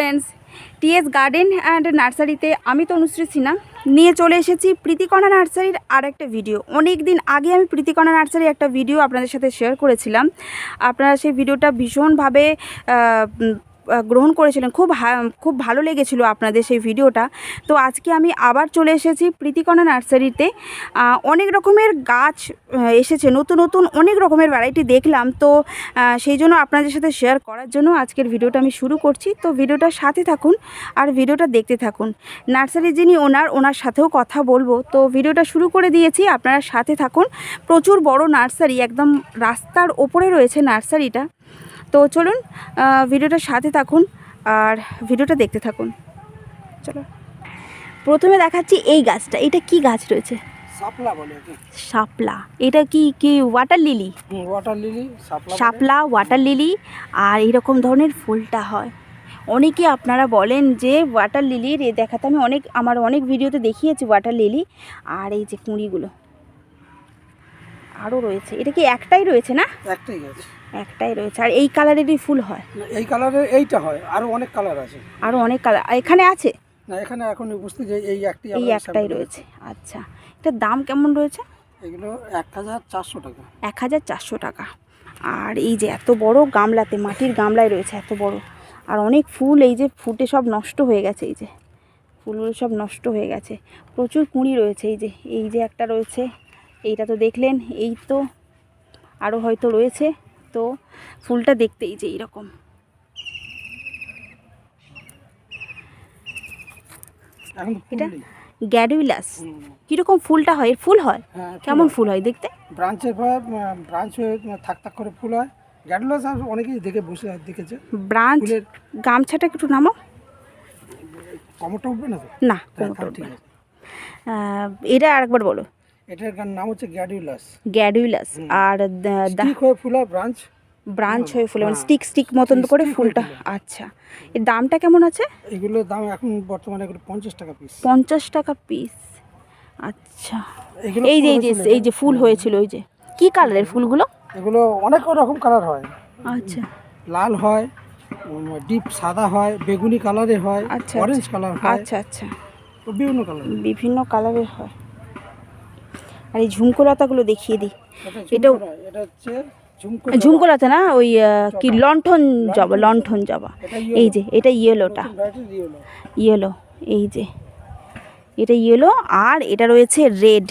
Friends, T S garden and নার্সারিতে আমি তনুশ্রী সিনহা নিয়ে চলে এসেছি প্রীতিকণা নার্সারির আর একটা ভিডিও। অনেক দিন আগে আমি প্রীতিকণা নার্সারির একটা ভিডিও আপনাদের সাথে শেয়ার করেছিলাম। আপনারা সেই ভিডিওটা ভীষণভাবে গ্রহণ করেছিলেন, খুব ভালো লেগেছিল আপনাদের সেই ভিডিওটা। তো আজকে আমি আবার চলে এসেছি প্রীতিকণা নার্সারিতে। অনেক রকমের গাছ এসেছে, নতুন নতুন অনেক রকমের ভ্যারাইটি দেখলাম। তো সেই জন্য আপনাদের সাথে শেয়ার করার জন্য আজকের ভিডিওটা আমি শুরু করছি। তো ভিডিওটার সাথে থাকুন আর ভিডিওটা দেখতে থাকুন। নার্সারির যিনি ওনার সাথেও কথা বলবো। তো ভিডিওটা শুরু করে দিয়েছি, আপনারা সাথে থাকুন। প্রচুর বড় নার্সারি, একদম রাস্তার ওপরে রয়েছে নার্সারিটা। তো চলুন ভিডিওটার সাথে থাকুন আর ভিডিওটা দেখতে থাকুন। চলো, প্রথমে দেখাচ্ছি এই গাছটা। এটা কি গাছ রয়েছে? শাপলা বলে। শাপলা। এটা কি ওয়াটার লিলি? ওয়াটার লিলি, শাপলা ওয়াটার লিলি। আর এরকম ধরনের ফুলটা হয়। অনেকে আপনারা বলেন যে ওয়াটার লিলির দেখাতে, আমি আমার অনেক ভিডিওতে দেখিয়েছি ওয়াটার লিলি। আর এই যে কুঁড়িগুলো আরও রয়েছে। এটা কি একটাই রয়েছে না? একটাই গাছ, একটাই রয়েছে। আর এই কালারেরই ফুল হয়? এই কালারের এইটা হয়, আরও অনেক কালার আছে। আরও অনেক কালার এখানে আছে না, এখানে এখন উপস্থিত এই একটাই রয়েছে। আচ্ছা, এটার দাম কেমন রয়েছে? এগুলো 1400 টাকা। 1400 টাকা। আর এই যে এত বড় গামলাতে, মাটির গামলায় রয়েছে এত বড়। আর অনেক ফুল এই যে ফুটে সব নষ্ট হয়ে গেছে। এই যে ফুলগুলো সব নষ্ট হয়ে গেছে। প্রচুর কুঁড়ি রয়েছে। এই যে একটা রয়েছে, এইটা তো দেখলেন। এই তো আরও হয়তো রয়েছে। তো ফুলটা দেখতে এই যে এইরকম। এটা গ্যাডুইলাস। কীরকম ফুলটা হয়? এর ফুল হয় কেমন? ফুল হয় দেখতে? ব্রাঞ্চ হয়ে থাক করে ফুল হয়। গ্যাডুইলাস অনেকেই দেখেছে। ব্রাঞ্চ। গামছাটা একটু নামো। কমরটা উঠবে না তো? না, কমরটা উঠবে না। এটা আরেকবার বলো। এটার নাম হচ্ছে গ্যাডুইলাস। গ্যাডুইলাস। আর স্টিক হয়ে ফুল হয়, ব্রাঞ্চ হয়ে ফুল, মানে স্টিক মতন করে ফুলটা। আচ্ছা, এর দামটা কেমন আছে? এগুলোর দাম এখন বর্তমানে 50 টাকা পিস। 50 টাকা পিস। আচ্ছা, এই যে ফুল হয়েছিল, ওই যে কি কালারের ফুলগুলো? এগুলো অনেক রকম কালার হয়। আচ্ছা, লাল হয়, ডিপ সাদা হয়, বেগুনি কালারের হয়, অরেঞ্জ কালার হয়। আচ্ছা আচ্ছা, বিভিন্ন কালারের হয়। আর এই ঝুমকোলতাগুলো দেখিয়ে দিই। এটা হচ্ছে ঝুমকোলতা না, ওই কি লণ্ঠন জবা। এই যে এটা ইয়েলোটা, ইয়েলো। এই যে এটা ইয়েলো। আর এটা রয়েছে রেড।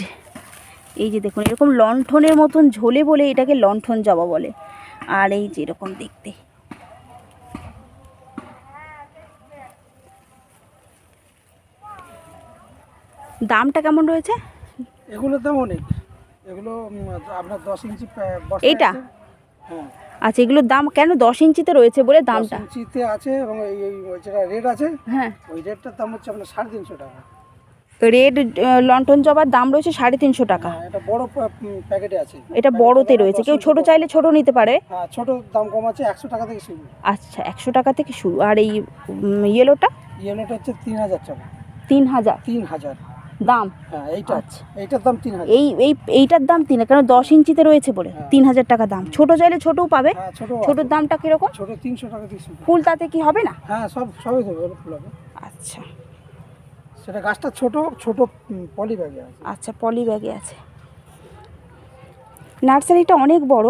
এই যে দেখুন, এরকম লণ্ঠনের মতন ঝোলে বলে এটাকে লণ্ঠন জবা বলে। আর এই যে এরকম দেখতে। দামটা কেমন রয়েছে? এগুলোর দাম অনেক। এগুলো আপনার 10 ইঞ্চি এইটা। আচ্ছা, এগুলোর দাম কেন 10 ইঞ্চিতে রয়েছে বলে দামটা? 10 ইঞ্চিতে আছে। এবং এই যেটা রেড আছে, হ্যাঁ, ওই রেডটার দাম হচ্ছে আপনার 350 টাকা। রেড লণ্ঠন জবার দাম রয়েছে 350 টাকা। এটা বড় প্যাকেটে আছে। এটা বড়তে রয়েছে। কেউ ছোট চাইলে ছোট নিতে পারে। হ্যাঁ, ছোট দাম কম আছে, 100 টাকা থেকে শুরু। আচ্ছা, 100 টাকা থেকে শুরু। আর এই ইয়েলোটা হচ্ছে 3000 টাকা। 3000 দাম? হ্যাঁ, এইটা। আচ্ছা, এইটার দাম 3000। এইটার দাম 3000, কারণ 10 ইঞ্চিতে রয়েছে বলে 3000 টাকা দাম। ছোট চাইলে ছোটও পাবে। ছোটোর দামটা কিরকম? ছোট 300 টাকা থেকে শুরু। ফুল তাতে কি হবে না? হ্যাঁ, সবই দেবে, ফুল হবে। আচ্ছা, সেটা গাছটা ছোট পলি ব্যাগে আছে। আচ্ছা, পলি ব্যাগে আছে। নার্সারিটা অনেক বড়।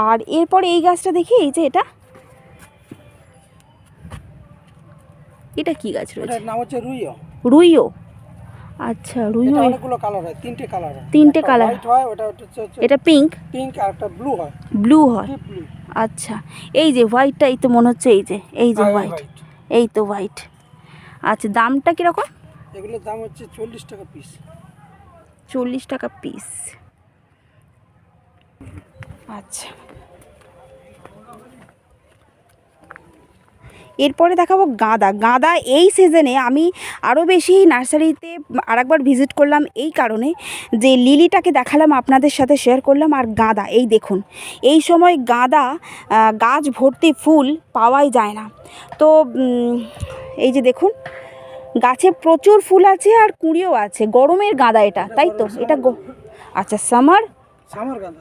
আর এরপরে এই গাছটা দেখি, এই যে এটা কি গাছ রয়েছে? এটার নাম হচ্ছে রুইও। আচ্ছা, রুইও। অনেকগুলো কালার হয়, 3টে কালার হয়। 3টে কালার হয়। ওটা হচ্ছে এটা পিঙ্ক আর একটা ব্লু হয়। আচ্ছা, এই যে হোয়াইটটা, এই তো মনে হচ্ছে এই যে হোয়াইট। এই তো হোয়াইট। আচ্ছা, দামটা কীরকম? এগুলোর দাম হচ্ছে 40 টাকা পিস। 40 টাকা পিস। আচ্ছা, এরপরে দেখাবো গাঁদা। এই সিজনে আমি আরও বেশি নার্সারিতে আরেকবার ভিজিট করলাম এই কারণে যে লিলিটাকে দেখালাম, আপনাদের সাথে শেয়ার করলাম। আর গাঁদা, এই দেখুন, এই সময় গাঁদা গাছ ভর্তি ফুল পাওয়াই যায় না। তো এই যে দেখুন, গাছে প্রচুর ফুল আছে আর কুঁড়িও আছে। গরমের গাঁদা এটা, তাই তো? এটা আচ্ছা, সামার গাঁদা।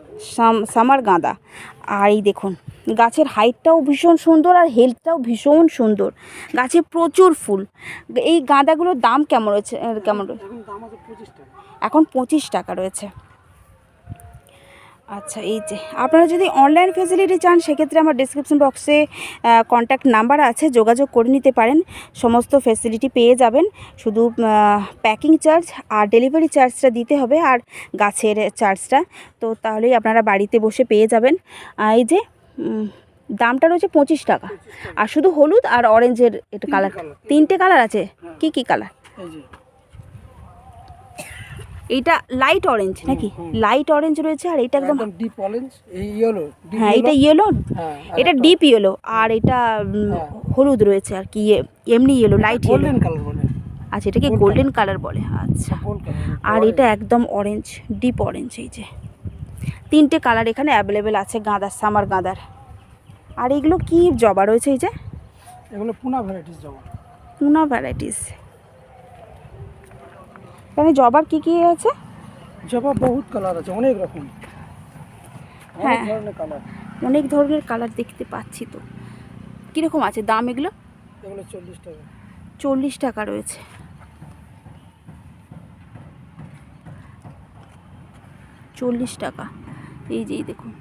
সামার গাঁদা। আর এই দেখুন গাছের হাইটটাও ভীষণ সুন্দর আর হেলথটাও ভীষণ সুন্দর, গাছে প্রচুর ফুল। এই গাঁদাগুলোর দাম কেমন রয়েছে? কেমন রয়েছে এখন দাম আছে 25 টাকা। এখন 25 টাকা রয়েছে। আচ্ছা, এই যে আপনারা যদি অনলাইন ফেসিলিটি চান সেক্ষেত্রে আমার ডিসক্রিপশন বক্সে কন্ট্যাক্ট নাম্বার আছে, যোগাযোগ করে নিতে পারেন, সমস্ত ফেসিলিটি পেয়ে যাবেন। শুধু প্যাকিং চার্জ আর ডেলিভারি চার্জটা দিতে হবে, আর গাছের চার্জটা, তো তাহলেই আপনারা বাড়িতে বসে পেয়ে যাবেন। এই যে দামটা রয়েছে 25 টাকা। আর শুধু হলুদ আর অরেঞ্জের এটা কালার, 3টে কালার আছে। কি কি কালার? এই যে এইটা লাইট অরেঞ্জ নাকি? লাইট অরেঞ্জ রয়েছে, আর এটা একদম ডিপ অরেঞ্জ, এই ইয়েলো। হ্যাঁ, এটা ইয়েলো, এটা ডিপ ইয়েলো, আর এটা হলুদ রয়েছে আর কি, এমনি yellow, light yellow. Golden colour বলে। আচ্ছা, এটাকে গোল্ডেন কালার বলে। আচ্ছা, আর এটা একদম অরেঞ্জ, ডিপ অরেঞ্জ। এই যে 3টে কালার এখানে অ্যাভেলেবেল আছে গাঁদার, সামার গাঁদার। আর এগুলো কি জবা রয়েছে? এই যে এগুলো পুনা ভ্যারাইটিস জবা। পুনা ভ্যারাইটিস। এখানে জবার কি কি আছে? জবা বহুত কালার আছে, অনেক রকম, অনেক ধরনের কালার। অনেক ধরনের কালার দেখতে পাচ্ছি। তো কীরকম আছে দাম এগুলো? এগুলো 40 টাকা। 40 টাকা রয়েছে। 40 টাকা। এই যে দেখুন,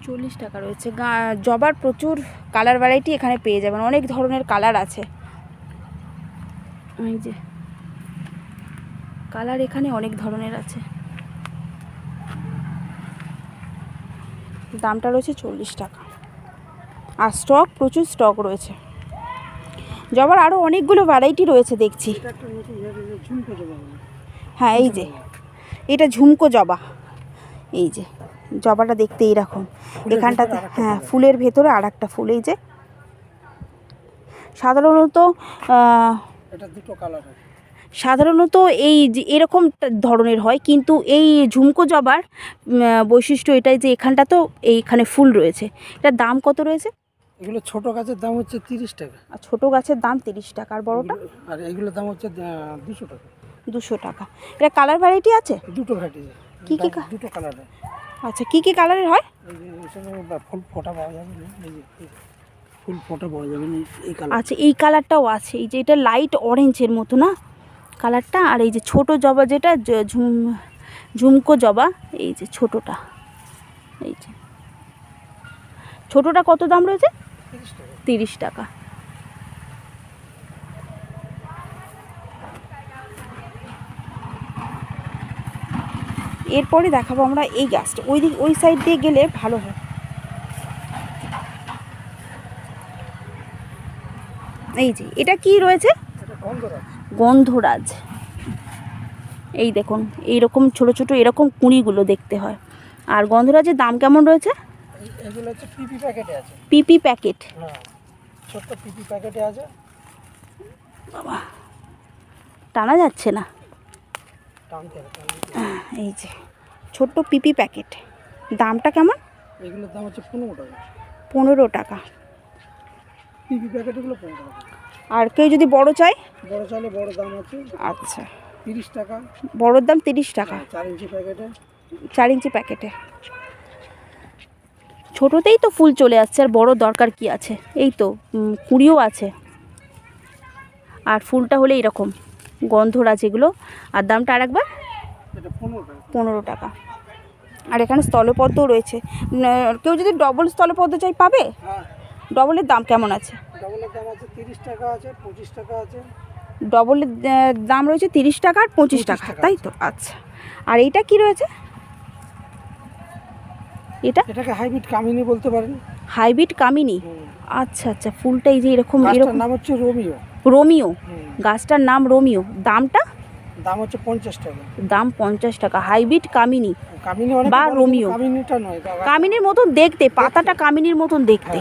চল্লিশ টাকা রয়েছে। জবার প্রচুর কালার ভ্যারাইটি এখানে পেয়ে যাবেন, অনেক ধরনের কালার আছে। এই যে কালার এখানে অনেক ধরনের আছে। দামটা রয়েছে 40 টাকা। আর স্টক, প্রচুর স্টক রয়েছে। জবার আরও অনেকগুলো ভ্যারাইটি রয়েছে দেখছি। হ্যাঁ, এই যে এটা ঝুমকো জবা। এই যে জবাটা দেখতে এইরকম, এখানটাতে হ্যাঁ ফুলের ভেতরে আর একটা ফুল। এই যে সাধারণত সাধারণত এই এরকম ধরনের হয়, কিন্তু এই ঝুমকো জবার বৈশিষ্ট্য এটাই যে এখানটা তো এইখানে ফুল রয়েছে। এটার দাম কত রয়েছে? এগুলো ছোট গাছের দাম হচ্ছে 30 টাকা। আর ছোটো গাছের দাম 30 টাকা। আর বড়টা? আর এগুলোর দাম হচ্ছে 200 টাকা। 200 টাকা। এটা কালার ভ্যারাইটি আছে? দুটো ভ্যারাইটি। কি কি? দুটো কালারের। আচ্ছা, কি কি কালারের হয়? ফুল ফোটা পাওয়া যাবে না, এই যে ফুল ফোটা পাওয়া যাবে না, এই কালার। আচ্ছা, এই কালারটাও আছে। এই যে এটা লাইট অরেঞ্জের মতো না কালারটা। আর এই যে ছোট জবা, যেটা ঝুমকো জবা, এই যে ছোটটা। এই যে ছোটটা কত দাম রয়েছে? 30 টাকা। এরপরে দেখাবো আমরা এই গাছটা, ওই সাইড দিয়ে গেলে ভালো হয়। এই যে এটা কি রয়েছে? গন্ধরাজ। এই দেখুন, এইরকম ছোট ছোট এরকম কুঁড়িগুলো দেখতে হয়। আর গন্ধরাজের দাম কেমন রয়েছে? এগুলো হচ্ছে পিপি প্যাকেটে আছে। পিপি প্যাকেট? হ্যাঁ, ছোট পিপি প্যাকেটে আছে। বাবা, টানা যাচ্ছে না। এই যে ছোট্ট পিপি প্যাকেট, দামটা কেমন? এগুলোর দাম হচ্ছে 15 টাকা। 15 টাকা পিপি প্যাকেটগুলো 15 টাকা। আর কেউ যদি বড় চাই? বড় চাইলে বড় দাম আছে। আচ্ছা, 30 টাকা। বড়োর দাম 30 টাকা। 4 ইঞ্চি প্যাকেটে। 4 ইঞ্চি প্যাকেটে। ছোটোতেই তো ফুল চলে আসছে, আর বড় দরকার কি আছে? এই তো কুঁড়িও আছে, আর ফুলটা হলে এরকম গন্ধরাজ এগুলো। আর দামটা আর একবার? 15 টাকা। আর এখানে স্থলপদ্মও রয়েছে। কেউ যদি ডবল স্থলপদ্ম চাই পাবে? ডবলের দাম কেমন আছে? ডবলের দাম আছে 30 টাকা আছে, 25 টাকা আছে। ডবলের দাম রয়েছে 30 টাকা আর 25 টাকা, তাই তো? আচ্ছা, আর এইটা কি রয়েছে? এটাকে হাইব্রিড কামিনী বলতে পারেন। হাইব্রিড কামিনী। আচ্ছা আচ্ছা, ফুলটা এই যে এরকম এরকম। নাম হচ্ছে রোমিও। রোমিও, গাছটার নাম রোমিও। দামটা? দাম হচ্ছে 50 টাকা। দাম 50 টাকা। হাইব্রিড কামিনী বা রোমিও। কামিনীটা নয়, কামিনীর মতন দেখতে, পাতাটা কামিনীর মতন দেখতে।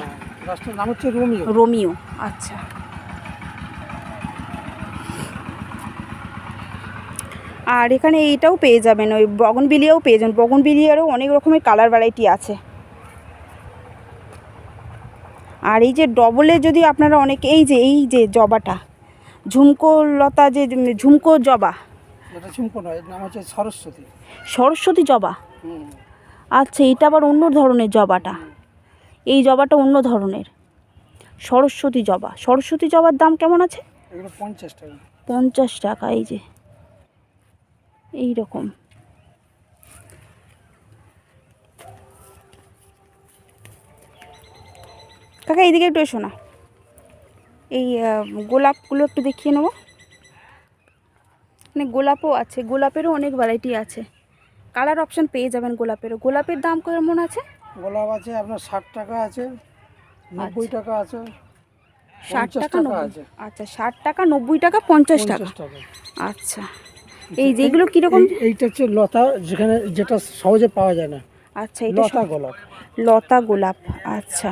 গাছটার নাম হচ্ছে রোমিও। রোমিও, আচ্ছা। আর এখানে এইটাও পেয়ে যাবেন, ওই বগনভিলিয়াও পেয়ে যাবেন। বগনভিলিয়ারও অনেক রকমের কালার ভ্যারাইটি আছে। আর এই যে ডবলে যদি আপনারা অনেকে এই যে জবাটা ঝুমকো লতা, যে ঝুমকো জবা, এটা ঝুমকো নয়, এর নাম হচ্ছে সরস্বতী। সরস্বতী জবা। হুম। আচ্ছা, এটা আবার অন্য ধরনের জবাটা, এই জবাটা অন্য ধরনের সরস্বতী জবা। সরস্বতী জবার দাম কেমন আছে? এগুলো 50 টাকা। 50 টাকা। এই যে এই রকম। কাকা এইদিকে একটু এসো না, এই গোলাপগুলো একটু দেখিয়ে নেবো। মানে গোলাপও আছে, গোলাপেরও অনেক ভ্যারাইটি আছে, কালার অপশান পেয়ে যাবেন গোলাপেরও। গোলাপের দাম কেমন আছে? গোলাপ আছে আপনার 60 টাকা আছে, 90 টাকা আছে, 60 টাকা 50 টাকা 90। আছে। আচ্ছা, 60 টাকা, 90 টাকা, 50 টাকা। 50 টাকা। আচ্ছা, এই যেগুলো কীরকম? এইটা হচ্ছে লতা, যেটা সহজে পাওয়া যায় না। আচ্ছা, এটা লতা গোলাপ। লতা গোলাপ। আচ্ছা,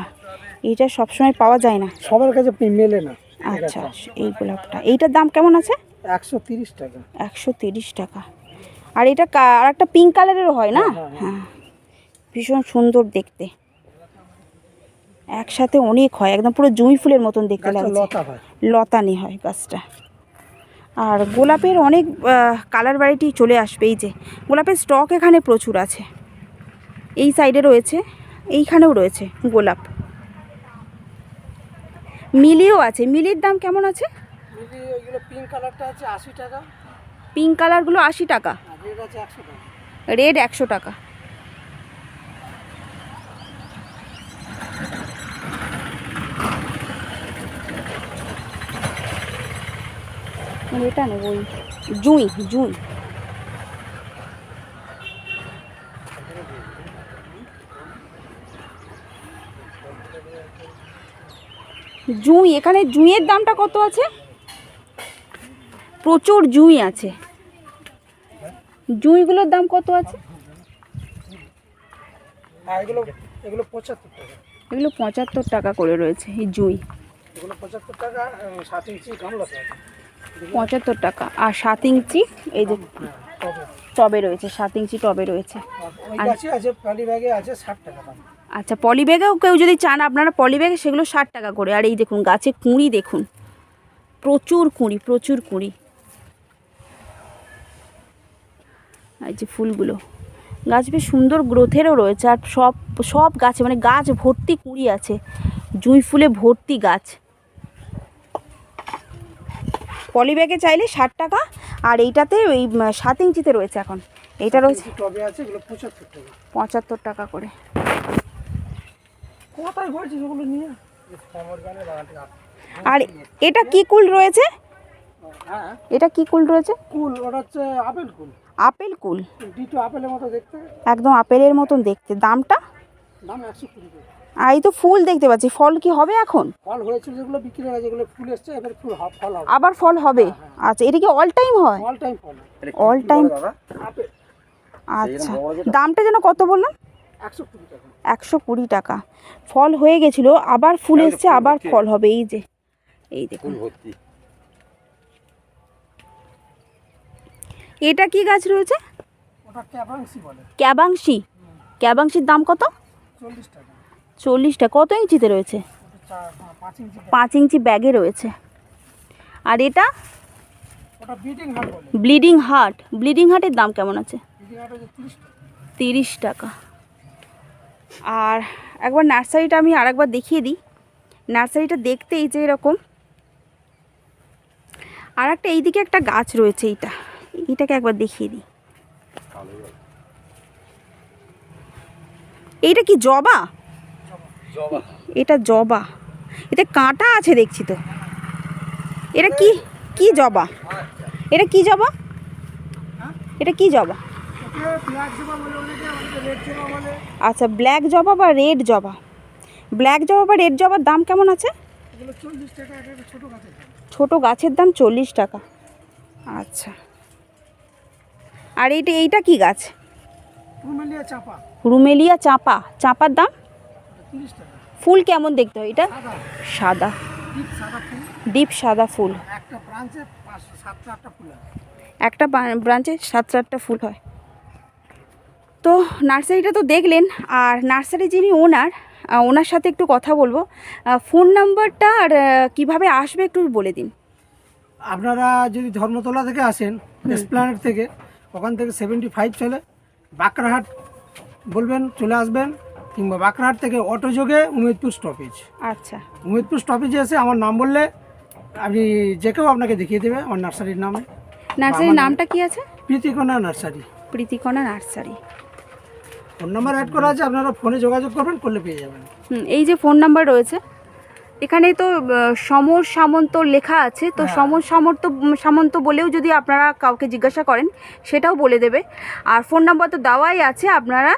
এইটা সবসময় পাওয়া যায় না, সবার কাছে মেলে না। আচ্ছা, এই গোলাপটা, এইটার দাম কেমন আছে? 130 টাকা। 130 টাকা। আর এটা আর একটা পিঙ্ক কালারেরও হয় না? হ্যাঁ, ভীষণ সুন্দর দেখতে, একসাথে অনেক হয়, একদম পুরো জুঁই ফুলের মতন দেখতে লাগে। লতা হয়, লতানি হয় গাছটা। আর গোলাপের অনেক কালার ভ্যারাইটি চলে আসবে। এই যে গোলাপের স্টক এখানে প্রচুর আছে, এই সাইডে রয়েছে, এইখানেও রয়েছে গোলাপ। মিলিও আছে, মিলির দাম কেমন আছে? মিলি এগুলো পিঙ্ক কালারটা আছে 80 টাকা। পিঙ্ক কালারগুলো 80 টাকা, আর রেড আছে 100 টাকা। রেড 100 টাকা। এটা নেব, ওই জুঁই জুঁই। জুঁই, এখানে জুঁইয়ের দামটা কত আছে? প্রচুর জুঁই আছে, জুঁইগুলোর দাম কত আছে? আর এগুলো 75 টাকা। এগুলো 75 টাকা করে রয়েছে এই জুঁই, এগুলো 75 টাকা। 7 ইঞ্চি গামলাতে আছে 75 টাকা। আর 7 ইঞ্চি এই যে টবে রয়েছে, 7 ইঞ্চি টবে রয়েছে। ওই গাছে আছে, পলি ব্যাগে আছে 60 টাকা দাম। আচ্ছা, পলি ব্যাগেও কেউ যদি চান আপনারা পলি ব্যাগে, সেগুলো 60 টাকা করে। আর এই দেখুন গাছে কুঁড়ি, দেখুন প্রচুর কুঁড়ি, প্রচুর কুঁড়ি। এই যে ফুলগুলো, গাছ বেশ সুন্দর গ্রোথেরও রয়েছে। আর সব গাছে মানে গাছ ভর্তি কুঁড়ি আছে, জুঁই ফুলে ভর্তি গাছ। পলি ব্যাগে চাইলে 60 টাকা। আর এইটাতে ওই 7 ইঞ্চিতে রয়েছে এখন, এইটা রয়েছে টবে আছে, এগুলো 75 টাকা। 75 টাকা করে। কোথায় হয়েছে যেগুলো নিয়ে? আর এটা কি কুল রয়েছে? হ্যাঁ, এটা কি কুল রয়েছে? কুল, ওটা হচ্ছে আপেল কুল। আপেল কুল, ডিটো আপেলের মতো দেখতে, একদম আপেলের মতন দেখতে। দামটা? দাম 120 টাকা। আর এই তো ফুল দেখতে পাচ্ছি, ফল কি হবে এখন? ফল হয়েছিল যেগুলো বিক্রি হয়ে গেছে, যেগুলো ফুল এসছে, এবার ফল হবে। আবার ফল হবে? আচ্ছা, এটা কি অল টাইম হয়? অল টাইম ফল, অল টাইম। আপেল। আচ্ছা, দামটা যেন কত বললাম? 120 টাকা। 120 টাকা। ফল হয়ে গেছিলো, আবার ফুল এসছে, আবার ফল হবে। এই যে এই দেখুন, এটা কি গাছ রয়েছে? ওটা ক্যাবাংসি বলে। ক্যাবাংশি। ক্যাবাংশির দাম কত? 40 টাকা। 40 টাকা। কত ইঞ্চিতে রয়েছে? 5 ইঞ্চি। 5 ইঞ্চি ব্যাগে রয়েছে। আর এটা? ওটা ব্লিডিং হার্ট বলে। Bleeding heart. ব্লিডিং হার্টের দাম কেমন আছে? ব্লিডিং হার্ট হচ্ছে 30 টাকা। 30 টাকা। আর একবার নার্সারিটা আমি আরেকবার দেখিয়ে দিই। নার্সারিটা দেখতে এই যে এরকম। আর একটা এইদিকে একটা গাছ রয়েছে, এইটাকে একবার দেখিয়ে দিই। এইটা কি জবা? এটা জবা, এতে কাঁটা আছে দেখছি তো। এটা কি জবা? এটা কি জবা? এটা কি জবা? আচ্ছা, ব্ল্যাক জবা বা রেড জবা। ব্ল্যাক জবা বা রেড জবার দাম কেমন আছে? ছোট গাছের দাম 40 টাকা। আচ্ছা, আর এইটা কি গাছ? রুমেলিয়া চাপা। চাপার দাম? 30 টাকা। ফুল কেমন দেখতে হয় এটা? সাদা, ডিপ সাদা ফুল। একটা ব্রাঞ্চে 7-8টা ফুল হয়। তো নার্সারিটা তো দেখলেন। আর নার্সারি যিনি ওনার, ওনার সাথে একটু কথা বলবো। ফোন নাম্বারটা আর কীভাবে আসবে একটু বলে দিন। আপনারা যদি ধর্মতলা থেকে আসেন, এসপ্ল্যানেড থেকে, ওখান থেকে 75 চলে বাঁকড়াহাট বলবেন, চলে আসবেন, কিংবা বাঁকড়াহাট থেকে অটো যোগে উমেদপুর স্টপেজ। আচ্ছা, উমেদপুর স্টপেজে এসে আমার নাম বললে আপনি যে কেউ আপনাকে দেখিয়ে দেবে আমার নার্সারির নামে। নার্সারির নামটা কি আছে? Pritikana nursery. Pritikana nursery. Phone number add করা আছে, আপনারা ফোনে যোগাযোগ করবেন, করলে পেয়ে যাবেন। এই যে ফোন নাম্বার রয়েছে, এখানে তো সমর সামন্ত লেখা আছে, তো সমর সামন্ত বলেও যদি আপনারা কাউকে জিজ্ঞাসা করেন সেটাও বলে দেবে। আর ফোন নাম্বার তো দেওয়াই আছে, আপনারা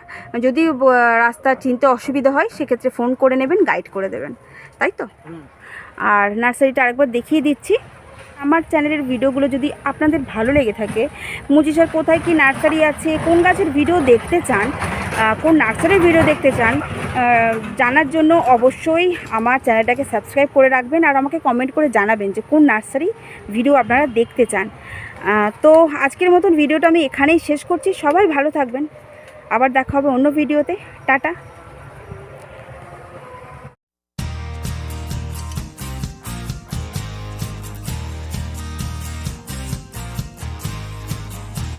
যদি রাস্তা চিনতে অসুবিধা হয় সেক্ষেত্রে ফোন করে নেবেন, গাইড করে দেবেন, তাই তো? আর নার্সারিটা আরেকবার দেখিয়ে দিচ্ছি। আমার চ্যানেলের ভিডিওগুলো যদি আপনাদের ভালো লেগে থাকে, মুচিসার কোথায় কি নার্সারি আছে, কোন গাছের ভিডিও দেখতে চান, কোন নার্সারির ভিডিও দেখতে চান, জানার জন্য অবশ্যই আমার চ্যানেলটাকে সাবস্ক্রাইব করে রাখবেন আর আমাকে কমেন্ট করে জানাবেন যে কোন নার্সারি ভিডিও আপনারা দেখতে চান। তো আজকের মতন ভিডিওটা আমি এখানেই শেষ করছি। সবাই ভালো থাকবেন, আবার দেখা হবে অন্য ভিডিওতে। টাটা।